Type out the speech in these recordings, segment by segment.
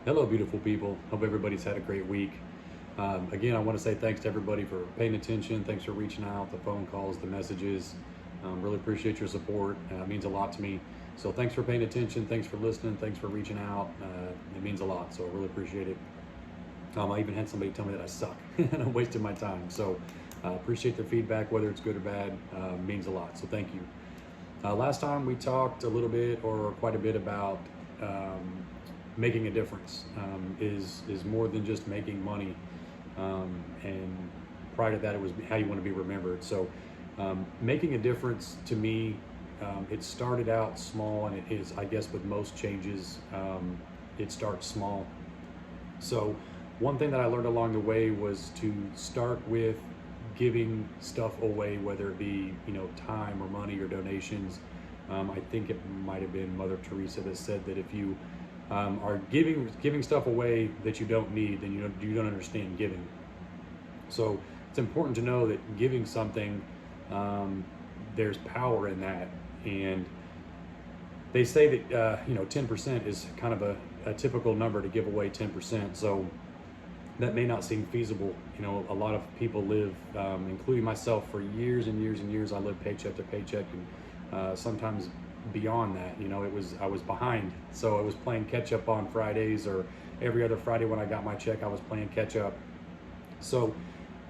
Hello, beautiful people. Hope everybody's had a great week. Again, I want to say thanks to everybody for paying attention. Thanks for reaching out, the phone calls, the messages. Really appreciate your support. It means a lot to me. So thanks for paying attention. Thanks for listening. Thanks for reaching out. It means a lot. So I really appreciate it. I even had somebody tell me that I suck and I'm wasting my time. So appreciate their feedback, whether it's good or bad. Means a lot. So thank you. Last time we talked a little bit or quite a bit about making a difference. Is more than just making money. And prior to that, it was how you want to be remembered. So making a difference to me, it started out small, and it is, I guess, with most changes, it starts small. So one thing that I learned along the way was to start with giving stuff away, whether it be time or money or donations. I think it might have been Mother Teresa that said that if you are giving stuff away that you don't need, then you don't understand giving. So it's important to know that giving something, there's power in that, and they say that 10% is kind of a typical number to give away 10%. So that may not seem feasible. A lot of people live, including myself, for years and years and years. I lived paycheck to paycheck, and sometimes beyond that. I was behind, so I was playing catch up on Fridays, or every other Friday when I got my check, I was playing catch up. So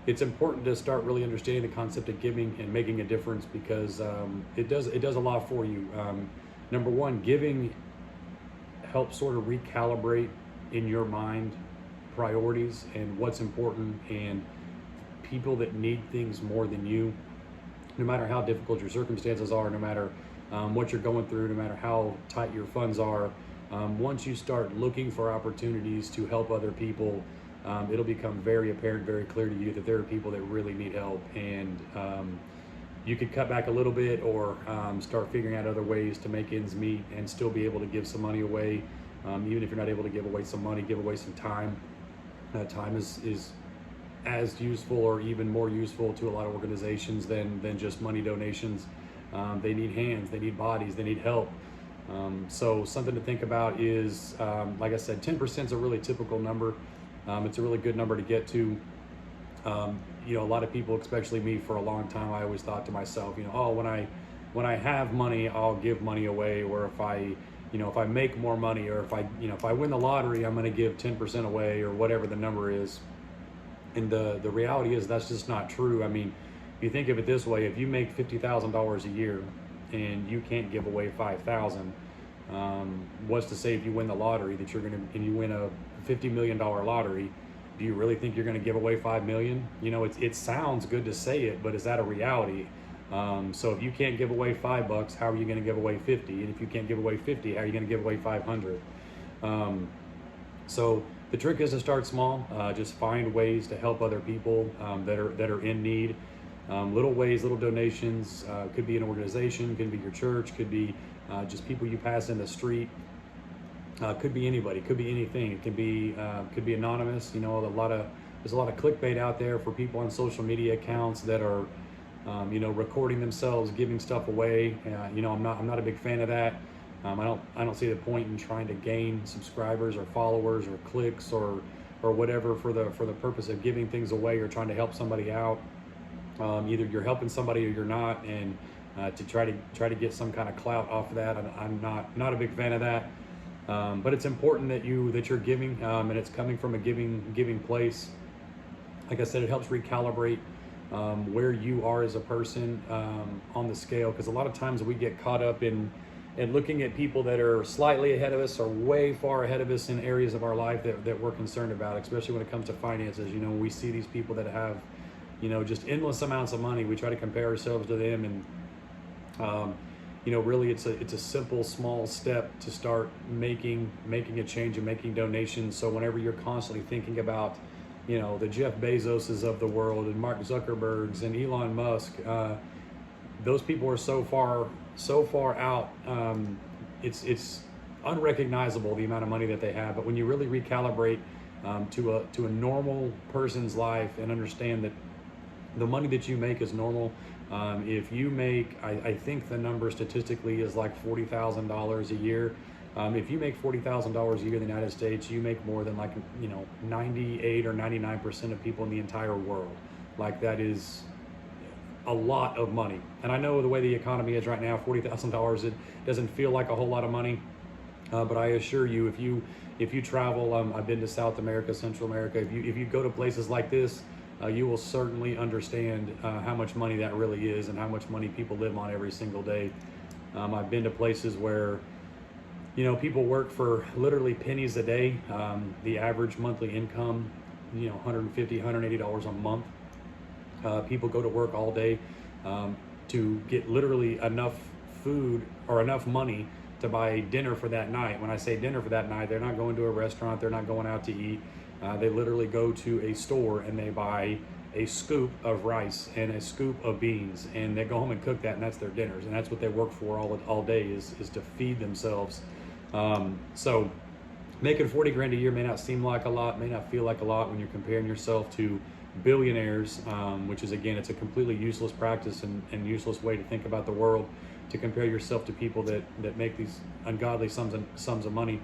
it's important to start really understanding the concept of giving and making a difference, because it does a lot for you. Number one, giving helps sort of recalibrate in your mind priorities and what's important, and people that need things more than you, no matter how difficult your circumstances are, no matter what you're going through, no matter how tight your funds are. Once you start looking for opportunities to help other people, it'll become very apparent, very clear to you that there are people that really need help, and you could cut back a little bit, or start figuring out other ways to make ends meet and still be able to give some money away. Even if you're not able to give away some money, give away some time. Time is as useful or even more useful to a lot of organizations than just money donations. They need hands, they need bodies, they need help. So something to think about is, like I said, 10% is a really typical number. It's a really good number to get to. A lot of people, especially me, for a long time, I always thought to myself, oh, when I have money, I'll give money away, or if I make more money, or if I win the lottery, I'm going to give 10% away, or whatever the number is. And the reality is that's just not true. I mean, if you think of it this way, if you make $50,000 a year and you can't give away 5,000, what's to say if you win the lottery that and you win a $50 million lottery, do you really think you're going to give away 5 million? It sounds good to say it, but is that a reality? So if you can't give away $5, how are you going to give away 50? And if you can't give away 50, how are you going to give away 500? So the trick is to start small. Just find ways to help other people that are in need. Little ways, little donations. Could be an organization, could be your church, could be just people you pass in the street. Could be anybody, could be anything. It could be anonymous. There's a lot of clickbait out there for people on social media accounts that are recording themselves giving stuff away. I'm not a big fan of that. I don't see the point in trying to gain subscribers or followers or clicks or whatever for the purpose of giving things away or trying to help somebody out. Either you're helping somebody or you're not, and to try to get some kind of clout off of that, I'm not a big fan of that. But it's important that you're giving, and it's coming from a giving place. Like I said, it helps recalibrate where you are as a person on the scale, because a lot of times we get caught up in looking at people that are slightly ahead of us or way far ahead of us in areas of our life that we're concerned about, especially when it comes to finances. When we see these people that have just endless amounts of money, we try to compare ourselves to them, and really it's a simple small step to start making a change and making donations. So whenever you're constantly thinking about the Jeff Bezoses of the world and Mark Zuckerbergs and Elon Musk, those people are so far out. It's unrecognizable, the amount of money that they have. But when you really recalibrate to a normal person's life and understand that the money that you make is normal. If you make, I think the number statistically is like $40,000 a year. If you make $40,000 a year in the United States, you make more than 98 or 99% of people in the entire world. Like, that is a lot of money. And I know the way the economy is right now, $40,000, it doesn't feel like a whole lot of money. But I assure you, if you travel, I've been to South America, Central America. If you go to places like this, you will certainly understand how much money that really is and how much money people live on every single day. I've been to places where people work for literally pennies a day. The average monthly income, $150, $180 a month. People go to work all day to get literally enough food or enough money to buy dinner for that night. When I say dinner for that night, they're not going to a restaurant, they're not going out to eat. They literally go to a store and they buy a scoop of rice and a scoop of beans, and they go home and cook that, and that's their dinners, and that's what they work for all day is to feed themselves. So making 40 grand a year may not seem like a lot, may not feel like a lot when you're comparing yourself to billionaires, which is, again, it's a completely useless practice and useless way to think about the world, to compare yourself to people that make these ungodly sums of money.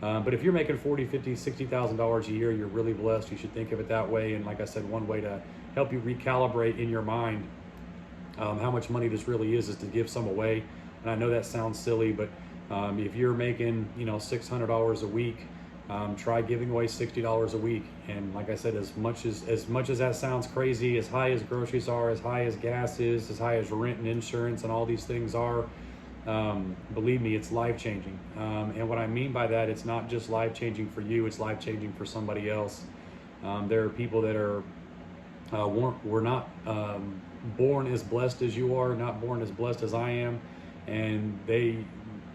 But if you're making $40, $50, $60,000 a year, you're really blessed. You should think of it that way. And like I said, one way to help you recalibrate in your mind how much money this really is to give some away. And I know that sounds silly, but if you're making $600 a week, try giving away $60 a week. And like I said, as much as that sounds crazy, as high as groceries are, as high as gas is, as high as rent and insurance and all these things are, believe me, it's life-changing. And what I mean by that, it's not just life-changing for you, it's life-changing for somebody else. There are people that were not born as blessed as you are, not born as blessed as I am, and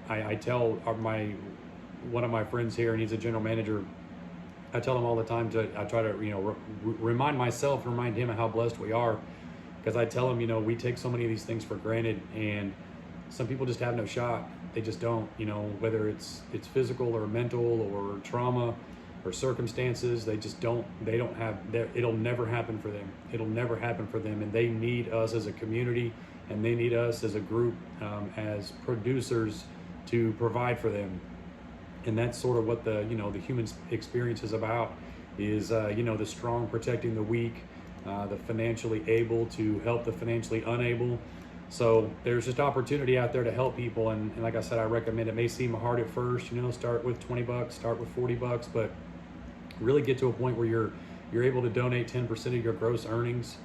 I tell one of my friends here, and he's a general manager, I tell him all the time I try to remind myself, remind him of how blessed we are, because I tell him, we take so many of these things for granted, and some people just have no shot. They just don't, whether it's physical or mental or trauma or circumstances, they don't have, it'll never happen for them. It'll never happen for them. And they need us as a community, and they need us as a group, as producers, to provide for them. And that's sort of what the human experience is about, is, the strong protecting the weak, the financially able to help the financially unable. So there's just opportunity out there to help people. And like I said, I recommend, it may seem hard at first, start with $20, start with $40, but really get to a point where you're able to donate 10% of your gross earnings.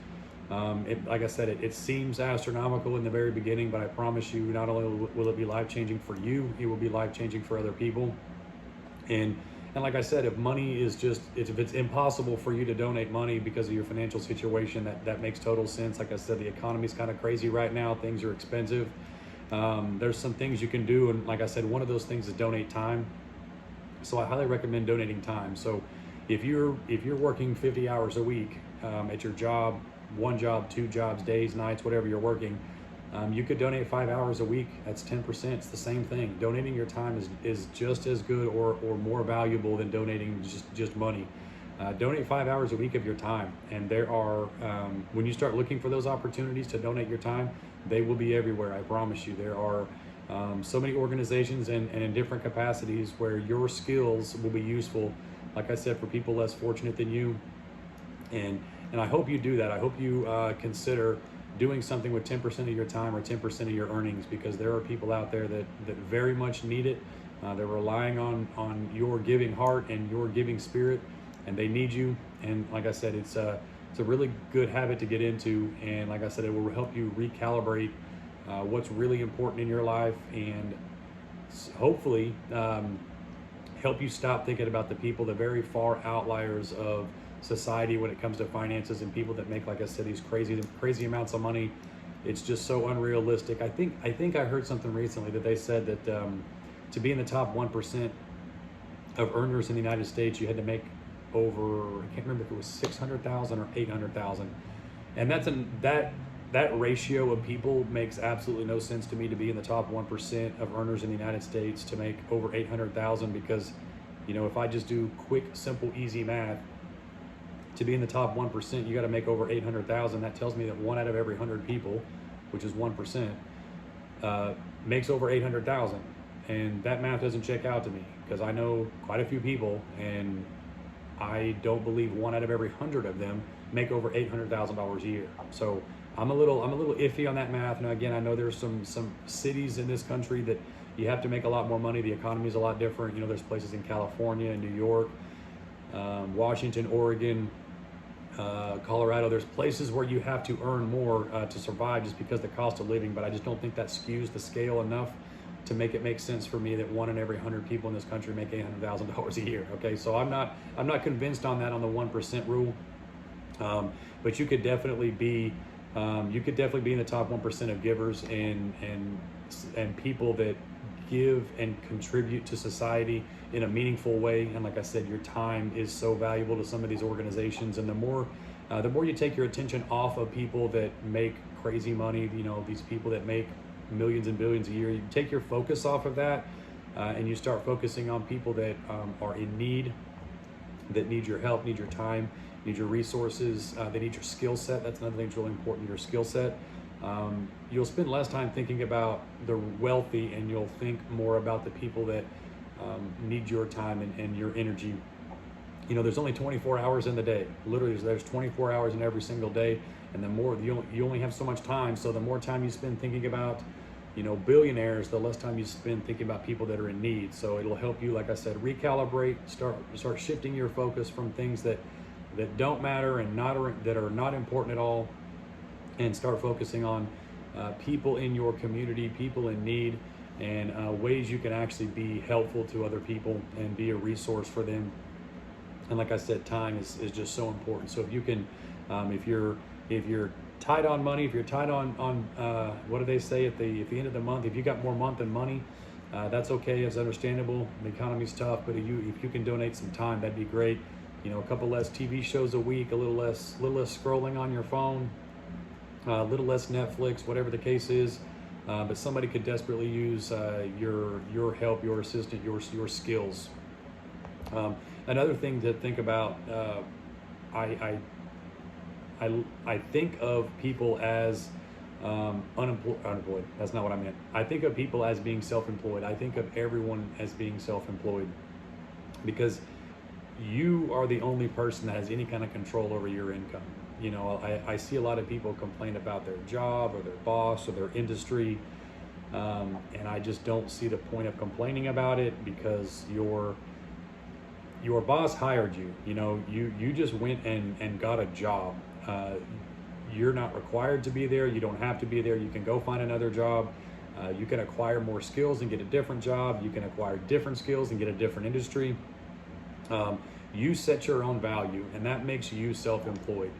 Like I said, it seems astronomical in the very beginning, but I promise you, not only will it be life-changing for you, it will be life-changing for other people. And like I said, if money is if it's impossible for you to donate money because of your financial situation, that makes total sense. Like I said, the economy's kind of crazy right now. Things are expensive. There's some things you can do. And like I said, one of those things is donate time. So I highly recommend donating time. So if you're working 50 hours a week at your job, one job, two jobs, days, nights, whatever you're working, you could donate 5 hours a week. That's 10%. It's the same thing. Donating your time is just as good or more valuable than donating just money. Donate 5 hours a week of your time. And there are, when you start looking for those opportunities to donate your time, they will be everywhere. I promise you. There are so many organizations and in different capacities where your skills will be useful, like I said, for people less fortunate than you. And I hope you do that. I hope you consider doing something with 10% of your time or 10% of your earnings, because there are people out there that very much need it. They're relying on your giving heart and your giving spirit, and they need you. And like I said, it's a really good habit to get into. And like I said, it will help you recalibrate what's really important in your life, and hopefully help you stop thinking about the people, the very far outliers of society when it comes to finances, and people that make, like I said, these crazy amounts of money. It's just so unrealistic. I think I heard something recently that they said that to be in the top 1% of earners in the United States, you had to make over, I can't remember if it was 600,000 or 800,000, and that ratio of people makes absolutely no sense to me, to be in the top 1% of earners in the United States to make over 800,000, because if I just do quick, simple, easy math, to be in the top 1%, you got to make over 800,000. That tells me that 1 out of every 100 people, which is 1%, makes over 800,000. And that math doesn't check out to me, because I know quite a few people, and I don't believe 1 out of every 100 of them make over $800,000 a year. So I'm a little iffy on that math. Now again, I know there's some cities in this country that you have to make a lot more money. The economy is a lot different. You know, there's places in California, New York, Washington, Oregon, Colorado. There's places where you have to earn more to survive, just because the cost of living. But I just don't think that skews the scale enough to make it make sense for me that 1 in every 100 people in this country make $800,000 a year. Okay, so I'm not convinced on that, on the 1% rule. But you could definitely be in the top 1% of givers and people that give and contribute to society in a meaningful way. And like I said, your time is so valuable to some of these organizations. And the more you take your attention off of people that make crazy money, you know, these people that make millions and billions a year, you take your focus off of that, and you start focusing on people that are in need, that need your help, need your time, need your resources, they need your skill set. That's another thing that's really important, your skill set. You'll spend less time thinking about the wealthy, and you'll think more about the people that need your time and your energy. You know, there's only 24 hours in the day. Literally, there's 24 hours in every single day, and the more you only have so much time. So the more time you spend thinking about, you know, billionaires, the less time you spend thinking about people that are in need. So it'll help you, like I said, recalibrate, start shifting your focus from things that don't matter and that are not important at all, and start focusing on people in your community, people in need, and ways you can actually be helpful to other people and be a resource for them. And like I said, time is just so important. So if you can, if you're tight on money, if you're tight on what do they say at the end of the month, if you got more month than money, that's okay. It's understandable. The economy's tough, but if you can donate some time, that'd be great. You know, a couple less TV shows a week, a little less scrolling on your phone, a little less Netflix, whatever the case is. But somebody could desperately use your help, your assistance, your skills. Another thing to think about, I think of people as unemployed. That's not what I meant. I think of people as being self-employed. I think of everyone as being self-employed, because you are the only person that has any kind of control over your income. You know, I see a lot of people complain about their job or their boss or their industry, and I just don't see the point of complaining about it, because your boss hired you. You know, you just went and got a job. You're not required to be there. You don't have to be there. You can go find another job. You can acquire more skills and get a different job. You can acquire different skills and get a different industry. You set your own value, and that makes you self-employed.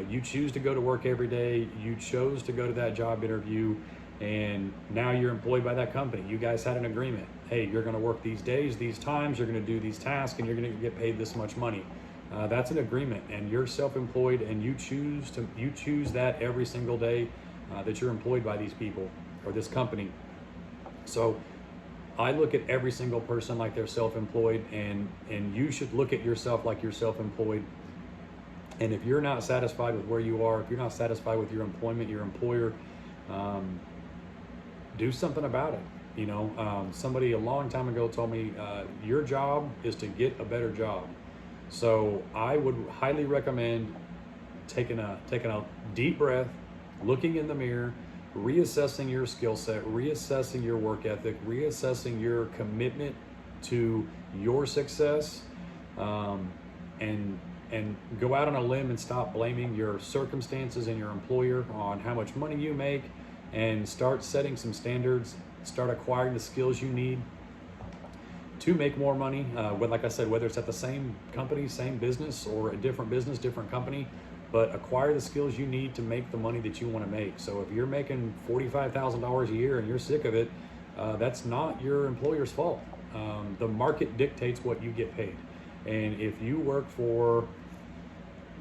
You choose to go to work every day. You chose to go to that job interview, and now you're employed by that company. You guys had an agreement. Hey, you're going to work these days, these times, you're going to do these tasks, and you're going to get paid this much money. That's an agreement, and you're self-employed, and you choose that every single day that you're employed by these people or this company. So I look at every single person like they're self-employed, and you should look at yourself like you're self-employed. And if you're not satisfied with where you are, if you're not satisfied with your employment, your employer, do something about it. You know, somebody a long time ago told me, your job is to get a better job. So I would highly recommend taking a deep breath, looking in the mirror, reassessing your skill set, reassessing your work ethic, reassessing your commitment to your success, and go out on a limb and stop blaming your circumstances and your employer on how much money you make, and start setting some standards, start acquiring the skills you need to make more money. Like I said, whether it's at the same company, same business, or a different business, different company, but acquire the skills you need to make the money that you want to make. So if you're making $45,000 a year and you're sick of it, that's not your employer's fault. The market dictates what you get paid. And if you work for,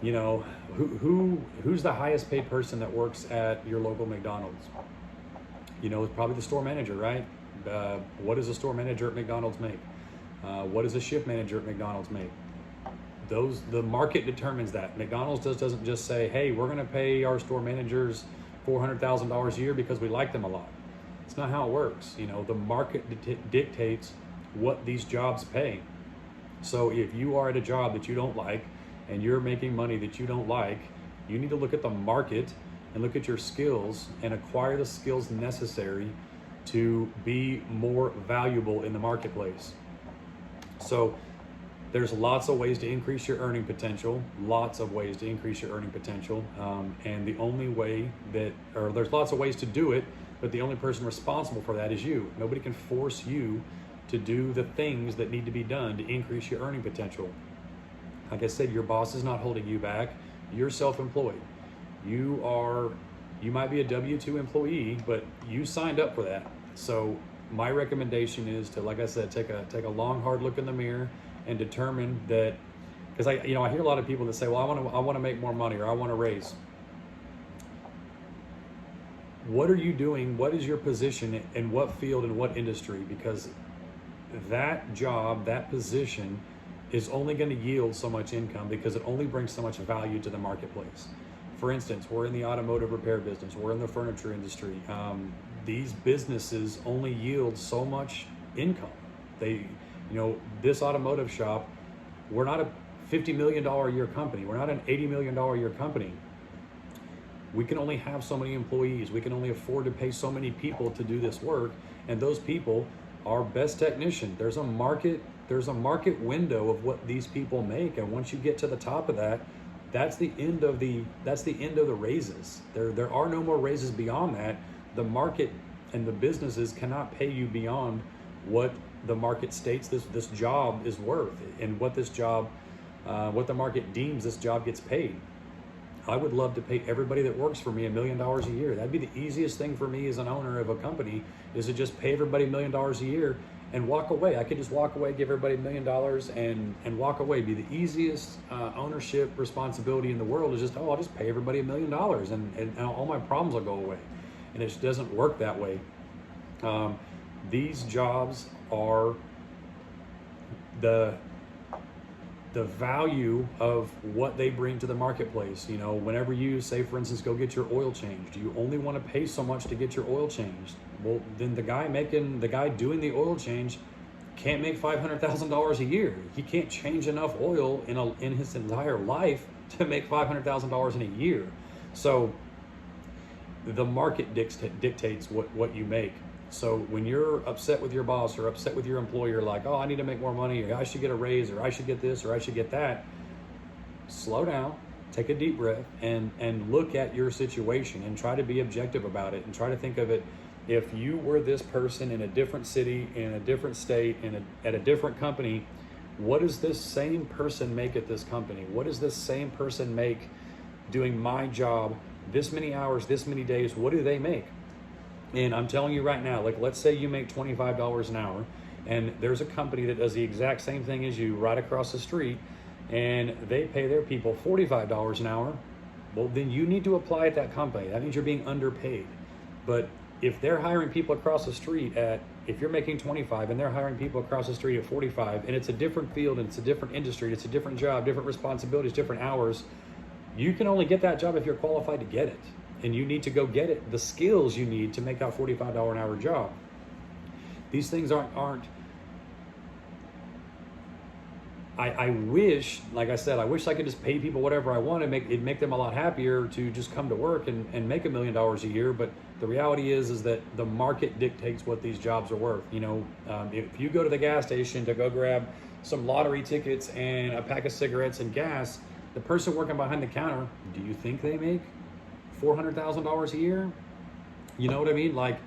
you know, who's the highest paid person that works at your local McDonald's? You know, it's probably the store manager, right? What does a store manager at McDonald's make? What does a shift manager at McDonald's make? The market determines that. McDonald's doesn't just say, hey, we're going to pay our store managers $400,000 a year because we like them a lot. It's not how it works. You know, the market dictates what these jobs pay. So if you are at a job that you don't like and you're making money that you don't like, you need to look at the market and look at your skills and acquire the skills necessary to be more valuable in the marketplace. So there's lots of ways to increase your earning potential, and the only way there's lots of ways to do it, but the only person responsible for that is you. Nobody can force you to do the things that need to be done to increase your earning potential. Like I said, your boss is not holding you back. You're self-employed. You might be a W-2 employee, but you signed up for that. So my recommendation is to, like I said, take a long, hard look in the mirror and determine that, because I hear a lot of people that say, well, I want to make more money, or I want to raise. What are you doing? What is your position in what field and what industry? Because that job, that position is only going to yield so much income, because it only brings so much value to the marketplace. For instance, we're in the automotive repair business, we're in the furniture industry. These businesses only yield so much income. This automotive shop, we're not a $50 million a year company. We're not an $80 million a year company. We can only have so many employees. We can only afford to pay so many people to do this work. And those people are best technician. There's a market window of what these people make. And once you get to the top of that, that's the end of the raises. There are no more raises beyond that. The market and the businesses cannot pay you beyond what the market states this job is worth, and what the market deems this job gets paid. I would love to pay everybody that works for me $1 million a year. That'd be the easiest thing for me as an owner of a company, is to just pay everybody $1 million a year and walk away. I could just walk away, give everybody $1 million and walk away. It'd be the easiest ownership responsibility in the world, is just, I'll just pay everybody $1 million and all my problems will go away. And it just doesn't work that way. These jobs are the value of what they bring to the marketplace. Whenever you say, for instance, go get your oil changed, you only want to pay so much to get your oil changed. Well, then the guy doing the oil change can't make $500,000 a year. He can't change enough oil in his entire life to make $500,000 in a year. So the market dictates what you make. So when you're upset with your boss or upset with your employer, like, oh, I need to make more money, or I should get a raise, or I should get this, or I should get that, slow down, take a deep breath, and look at your situation and try to be objective about it, and try to think of it, if you were this person in a different city, in a different state, at a different company, what does this same person make at this company? What does this same person make doing my job this many hours, this many days? What do they make? And I'm telling you right now, like, let's say you make $25 an hour, and there's a company that does the exact same thing as you right across the street, and they pay their people $45 an hour. Well, then you need to apply at that company. That means you're being underpaid. But if they're hiring people across the street if you're making 25 and they're hiring people across the street at 45, and it's a different field, and it's a different industry, it's a different job, different responsibilities, different hours, you can only get that job if you're qualified to get it. And you need to go get it, the skills you need to make that $45 an hour job. These things aren't. I wish, like I said, I wish I could just pay people whatever I want, and it'd make them a lot happier to just come to work and make $1 million a year. But the reality is that the market dictates what these jobs are worth. If you go to the gas station to go grab some lottery tickets and a pack of cigarettes and gas, the person working behind the counter, do you think they make $400,000 a year? You know what I mean? Like,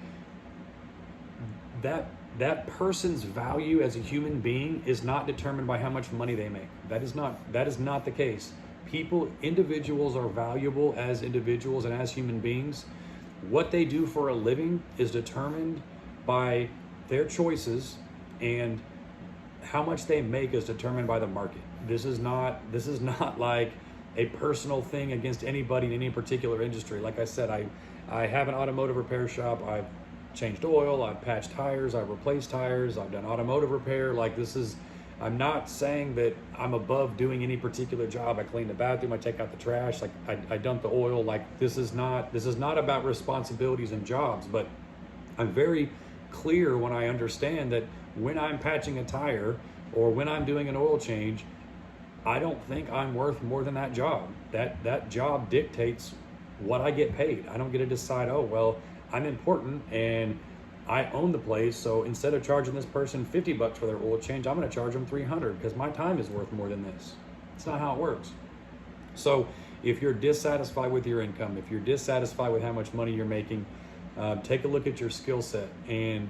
that person's value as a human being is not determined by how much money they make. That is not the case. Individuals are valuable as individuals and as human beings. What they do for a living is determined by their choices, and how much they make is determined by the market. This is not like a personal thing against anybody in any particular industry. Like I said, I have an automotive repair shop. I've changed oil, I've patched tires, I've replaced tires, I've done automotive repair. I'm not saying that I'm above doing any particular job. I clean the bathroom, I take out the trash, like I dump the oil. Like, this is not about responsibilities and jobs, but I'm very clear when I understand that when I'm patching a tire or when I'm doing an oil change, I don't think I'm worth more than that job. That job dictates what I get paid. I don't get to decide, oh, well, I'm important and I own the place, so instead of charging this person $50 for their oil change, I'm going to charge them $300 because my time is worth more than this. It's not how it works. So if you're dissatisfied with your income, if you're dissatisfied with how much money you're making, take a look at your skill set and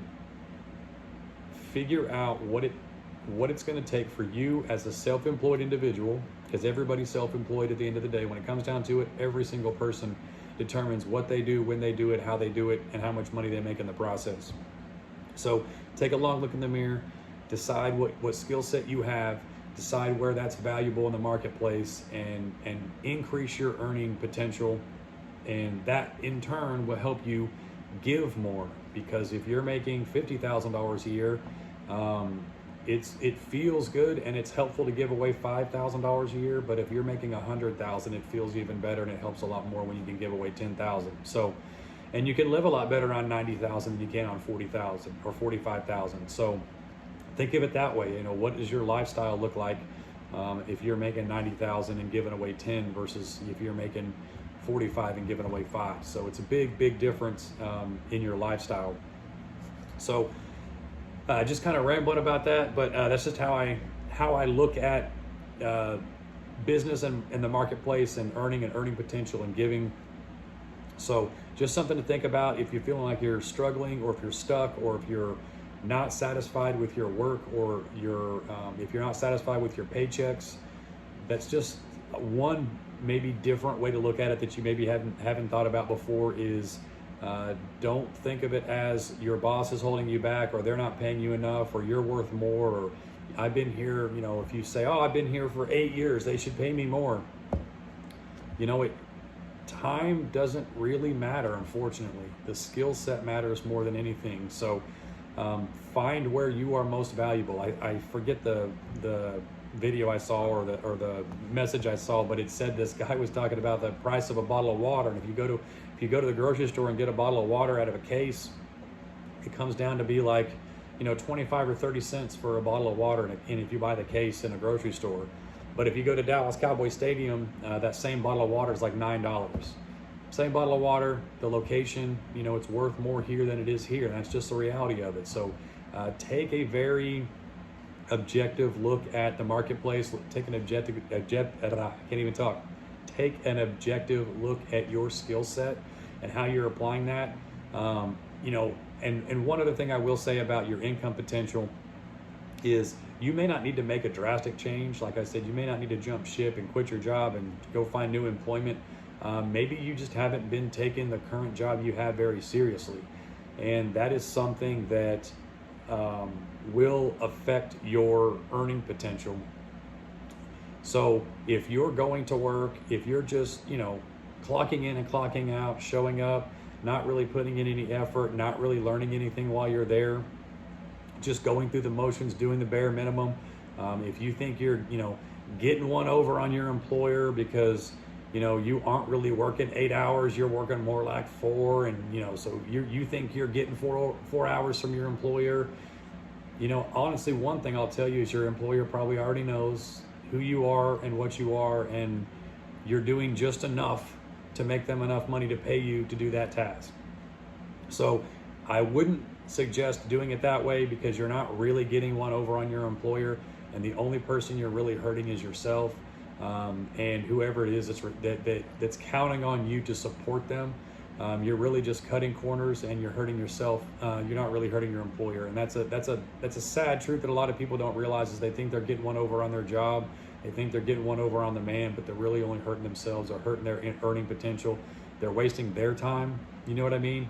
figure out what it's going to take for you as a self-employed individual, because everybody's self-employed at the end of the day. When it comes down to it, every single person determines what they do, when they do it, how they do it, and how much money they make in the process. So take a long look in the mirror, decide what skill set you have, decide where that's valuable in the marketplace, and increase your earning potential. And that in turn will help you give more, because if you're making $50,000 a year, it feels good and it's helpful to give away $5,000 a year. But if you're making $100,000, it feels even better and it helps a lot more when you can give away $10,000. So, and you can live a lot better on $90,000 than you can on $40,000 or $45,000. So think of it that way. You know, what does your lifestyle look like if you're making $90,000 and giving away 10 versus if you're making 45 and giving away 5? So it's a big difference in your lifestyle. So just kind of rambling about that, but that's just how I look at business and the marketplace and earning potential and giving. So just something to think about if you're feeling like you're struggling, or if you're stuck, or if you're not satisfied with your work, or if you're not satisfied with your paychecks. That's just one maybe different way to look at it that you maybe haven't thought about before. Is don't think of it as your boss is holding you back, or they're not paying you enough, or you're worth more, or I've been here, you know, if you say, oh, I've been here for 8 years, they should pay me more. You know, time doesn't really matter, unfortunately. The skill set matters more than anything. So find where you are most valuable. I forget the video I saw or the message I saw, but it said this guy was talking about the price of a bottle of water, and if you go to the grocery store and get a bottle of water out of a case, it comes down to be like, you know, 25 or 30 cents for a bottle of water, and if you buy the case in a grocery store. But if you go to Dallas Cowboy Stadium, that same bottle of water is like $9. Same bottle of water, the location, you know, it's worth more here than it is here, and that's just the reality of it. So take a very objective look at the marketplace. Take an Take an objective look at your skill set and how you're applying that. You know, and one other thing I will say about your income potential is you may not need to make a drastic change. Like I said, you may not need to jump ship and quit your job and go find new employment. Maybe you just haven't been taking the current job you have very seriously. And that is something that will affect your earning potential. So if you're going to work, if you're just, you know, clocking in and clocking out, showing up, not really putting in any effort, not really learning anything while you're there, just going through the motions, doing the bare minimum. If you think you're, you know, getting one over on your employer because, you know, you aren't really working 8 hours, you're working more like 4, and, you know, so you think you're getting four hours from your employer. You know, honestly, one thing I'll tell you is your employer probably already knows who you are and what you are, and you're doing just enough to make them enough money to pay you to do that task. So I wouldn't suggest doing it that way, because you're not really getting one over on your employer, and the only person you're really hurting is yourself, and whoever it is that's counting on you to support them. You're really just cutting corners, and you're hurting yourself. You're not really hurting your employer, and that's a sad truth that a lot of people don't realize. Is they think they're getting one over on their job, they think they're getting one over on the man, but they're really only hurting themselves, or hurting their earning potential. They're wasting their time. You know what I mean?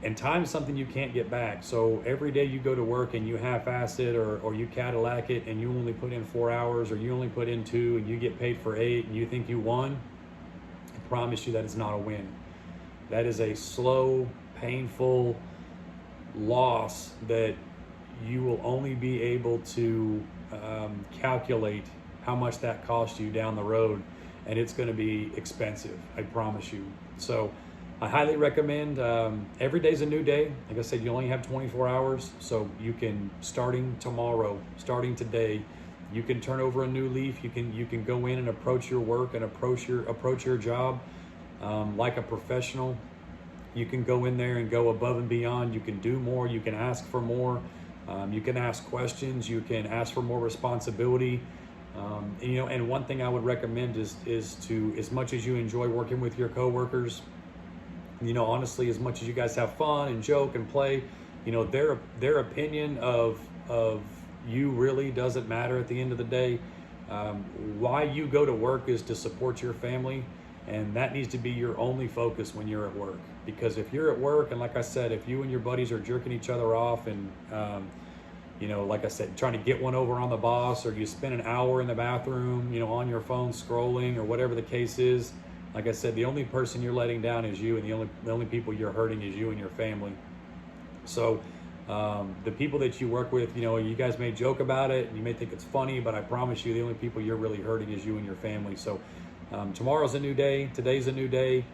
And time is something you can't get back. So every day you go to work and you half-ass it, or you Cadillac it, and you only put in 4 hours, or you only put in 2, and you get paid for 8, and you think you won, I promise you that is not a win. That is a slow, painful loss that you will only be able to calculate how much that cost you down the road, and it's going to be expensive, I promise you. So I highly recommend, every day's a new day. Like I said, you only have 24 hours, so you can, starting tomorrow, starting today, you can turn over a new leaf. You can go in and approach your work and approach your job like a professional. You can go in there and go above and beyond. You can do more. You can ask for more. You can ask questions. You can ask for more responsibility. And one thing I would recommend is to, as much as you enjoy working with your coworkers, honestly, as much as you guys have fun and joke and play, their opinion of you really doesn't matter at the end of the day. Why you go to work is to support your family, and that needs to be your only focus when you're at work. Because if you're at work, and like I said, if you and your buddies are jerking each other off and like I said, trying to get one over on the boss, or you spend an hour in the bathroom, on your phone scrolling, or whatever the case is, like I said, the only person you're letting down is you, and the only people you're hurting is you and your family. So the people that you work with, you guys may joke about it and you may think it's funny, but I promise you the only people you're really hurting is you and your family. So tomorrow's a new day. Today's a new day.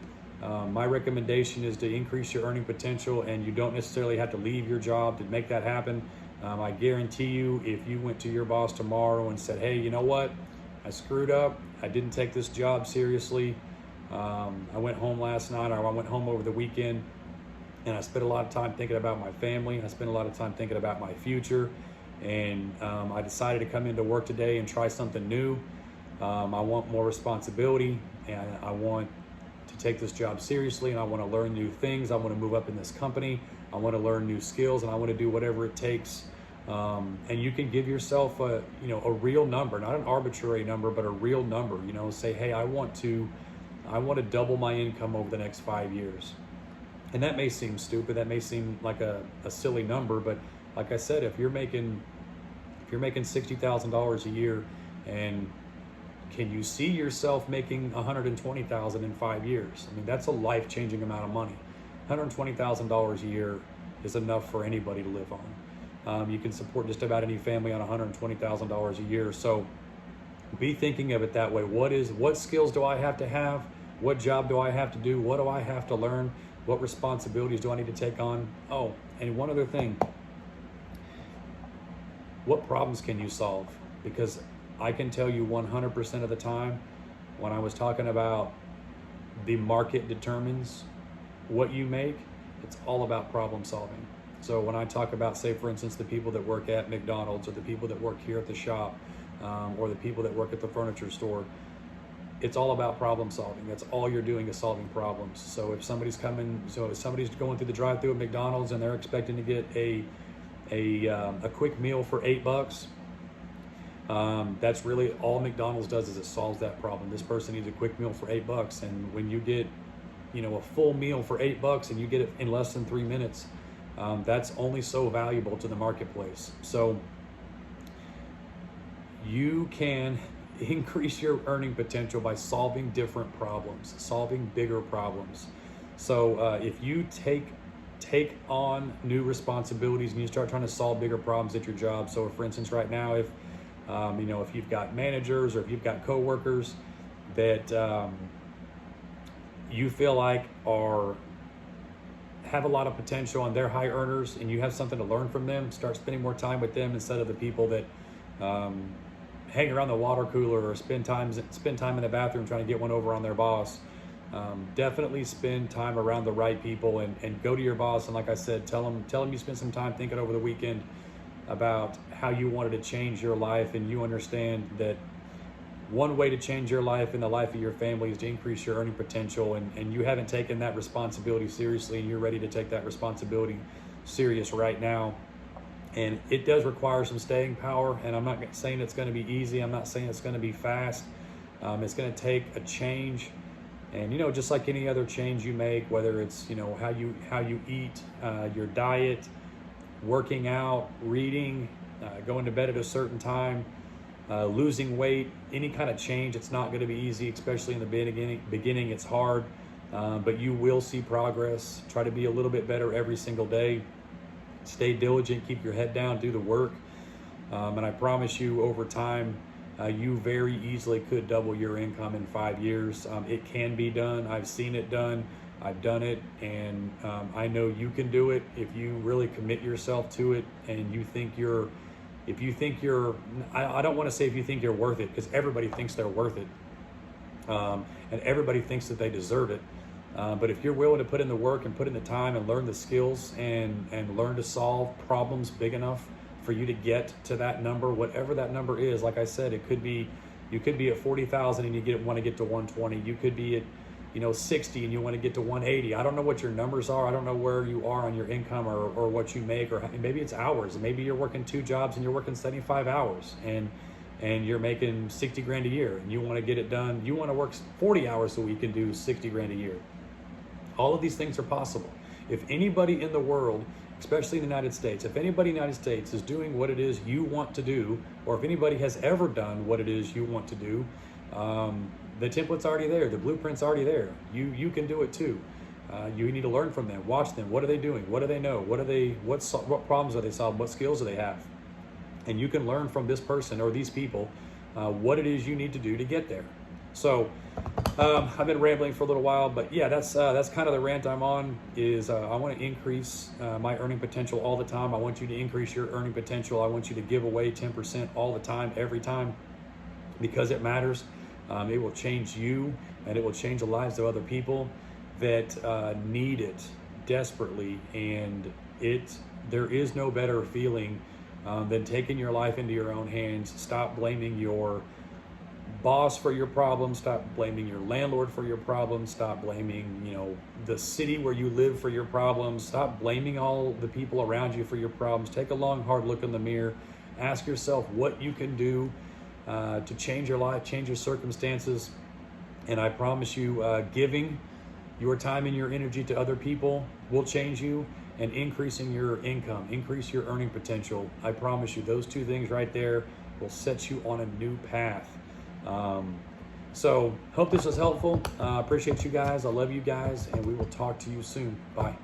My recommendation is to increase your earning potential, and you don't necessarily have to leave your job to make that happen. I guarantee you, if you went to your boss tomorrow and said, hey, you know what? I screwed up. I didn't take this job seriously. I went home last night, or I went home over the weekend, and I spent a lot of time thinking about my family. I spent a lot of time thinking about my future, and I decided to come into work today and try something new. I want more responsibility, and I want to take this job seriously, and I want to learn new things. I want to move up in this company. I want to learn new skills, and I want to do whatever it takes. And you can give yourself a real number, not an arbitrary number, but a real number. Say, hey, I want to double my income over the next 5 years. And that may seem stupid. That may seem like a silly number, but like I said, if you're making $60,000 a year, and can you see yourself making $120,000 in 5 years? I mean, that's a life-changing amount of money. $120,000 a year is enough for anybody to live on. You can support just about any family on $120,000 a year. So be thinking of it that way. What skills do I have to have? What job do I have to do? What do I have to learn? What responsibilities do I need to take on? Oh, and one other thing. What problems can you solve? Because I can tell you 100% of the time, when I was talking about the market determines what you make, it's all about problem solving. So when I talk about, say, for instance, the people that work at McDonald's, or the people that work here at the shop, or the people that work at the furniture store, it's all about problem solving. That's all you're doing, is solving problems. So if somebody's going through the drive-thru at McDonald's and they're expecting to get a quick meal for $8, that's really all McDonald's does, is it solves that problem. This person needs a quick meal for $8, and when you get a full meal for $8 and you get it in less than 3 minutes, that's only so valuable to the marketplace. So you can increase your earning potential by solving different problems, solving bigger problems. So if you take on new responsibilities and you start trying to solve bigger problems at your job. So for instance, right now, if you've got managers, or if you've got coworkers that you feel like have a lot of potential and they're high earners, and you have something to learn from them, start spending more time with them instead of the people that hang around the water cooler or spend time in the bathroom trying to get one over on their boss. Definitely spend time around the right people, and go to your boss, and like I said, tell them you spent some time thinking over the weekend about how you wanted to change your life, and you understand that one way to change your life and the life of your family is to increase your earning potential, and you haven't taken that responsibility seriously, and you're ready to take that responsibility serious right now. And it does require some staying power, and I'm not saying it's going to be easy. I'm not saying it's going to be fast. It's going to take a change, and just like any other change you make, whether it's how you eat, your diet, working out, reading, going to bed at a certain time, losing weight, any kind of change, it's not going to be easy, especially in the beginning. It's hard, but you will see progress. Try to be a little bit better every single day. Stay diligent, keep your head down, do the work, and I promise you, over time, you very easily could double your income in 5 years. It can be done. I've seen it done. I've done it, and I know you can do it if you really commit yourself to it. And if you think you're, I don't want to say if you think you're worth it, because everybody thinks they're worth it, and everybody thinks that they deserve it. But if you're willing to put in the work and put in the time and learn the skills and learn to solve problems big enough for you to get to that number, whatever that number is, like I said, it could be, you could be at 40,000 and you want to get to 120. You could be at 60 and you want to get to 180. I don't know what your numbers are. I don't know where you are on your income or what you make, or maybe it's hours. Maybe you're working 2 jobs and you're working 75 hours and you're making 60 grand a year and you want to get it done. You want to work 40 hours so you can do 60 grand a year. All of these things are possible. If anybody in the world, especially in the United States, if anybody in the United States is doing what it is you want to do, or if anybody has ever done what it is you want to do, the template's already there. The blueprint's already there. You can do it too. You need to learn from them. Watch them. What are they doing? What do they know? What problems are they solving? What skills do they have? And you can learn from this person or these people what it is you need to do to get there. So I've been rambling for a little while, but yeah, that's kind of the rant I'm on. Is I want to increase my earning potential all the time. I want you to increase your earning potential. I want you to give away 10% all the time, every time, because it matters. It will change you, and it will change the lives of other people that need it desperately. And there is no better feeling than taking your life into your own hands. Stop blaming your boss for your problems. Stop blaming your landlord for your problems. Stop blaming, the city where you live for your problems. Stop blaming all the people around you for your problems. Take a long, hard look in the mirror. Ask yourself what you can do to change your life, change your circumstances. And I promise you, giving your time and your energy to other people will change you, and increasing your income, increase your earning potential. I promise you, those 2 things right there will set you on a new path. So hope this was helpful. Appreciate you guys. I love you guys, and we will talk to you soon. Bye.